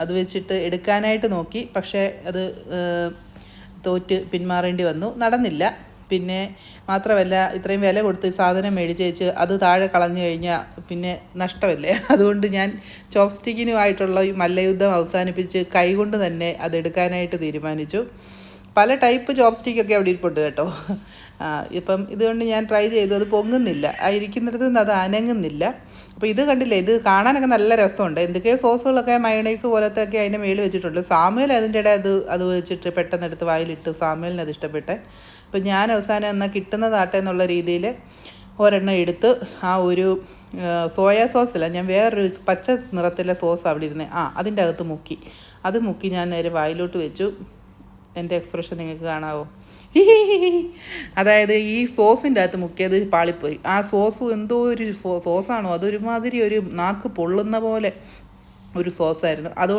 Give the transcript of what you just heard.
അത് വെച്ചിട്ട് എടുക്കാനായിട്ട് നോക്കി. പക്ഷേ അത് തോറ്റ് പിന്മാറേണ്ടി വന്നു, നടന്നില്ല. പിന്നെ മാത്രമല്ല, ഇത്രയും വില കൊടുത്ത് സാധനം മേടിച്ചേച്ച് അത് താഴെ കളഞ്ഞു കഴിഞ്ഞാൽ പിന്നെ നഷ്ടമല്ലേ. അതുകൊണ്ട് ഞാൻ ചോപ്സ്റ്റിക്കിനുമായിട്ടുള്ള ഈ മല്ലയുദ്ധം അവസാനിപ്പിച്ച് കൈകൊണ്ട് തന്നെ അതെടുക്കാനായിട്ട് തീരുമാനിച്ചു. പല ടൈപ്പ് ചോപ്സ്റ്റിക്കൊക്കെ അവിടെ ഇരിപ്പുണ്ട് കേട്ടോ. ഇപ്പം ഇതുകൊണ്ട് ഞാൻ ട്രൈ ചെയ്തു, അത് പൊങ്ങുന്നില്ല, ആ ഇരിക്കുന്നിടത്ത് നിന്ന് അത് അനങ്ങുന്നില്ല. അപ്പോൾ ഇത് കണ്ടില്ലേ, ഇത് കാണാനൊക്കെ നല്ല രസമുണ്ട്. എന്തൊക്കെയോ സോസുകളൊക്കെ മയണൈസ് പോലത്തെ ഒക്കെ അതിൻ്റെ മേളിൽ വെച്ചിട്ടുണ്ട്. സാമുവൽ അതിൻ്റെ ഇടയിൽ അത് വെച്ചിട്ട് പെട്ടെന്ന് എടുത്ത് വായിലിട്ട്, സാമുവലിന് അത് ഇഷ്ടപ്പെട്ടെ. അപ്പം ഞാൻ അവസാനം എന്നാൽ കിട്ടുന്നതാട്ടെ എന്നുള്ള രീതിയിൽ ഒരെണ്ണം എടുത്ത് ആ ഒരു സോയാ സോസില്ല, ഞാൻ വേറൊരു പച്ച നിറത്തിലെ സോസ് അവിടെ ഇരുന്നേ അതിൻ്റെ അകത്ത് മുക്കി. അത് മുക്കി ഞാൻ നേരെ വായിലോട്ട് വെച്ചു. എൻ്റെ എക്സ്പ്രഷൻ നിങ്ങൾക്ക് കാണാവോ? അതായത് ഈ സോസിൻ്റെ അകത്ത് മുക്കിയത് പാളിപ്പോയി. ആ സോസ് എന്തോ ഒരു സോസാണോ, അതൊരുമാതിരി ഒരു നാക്ക് പൊള്ളുന്ന പോലെ ഒരു സോസായിരുന്നു. അതുകൊണ്ട്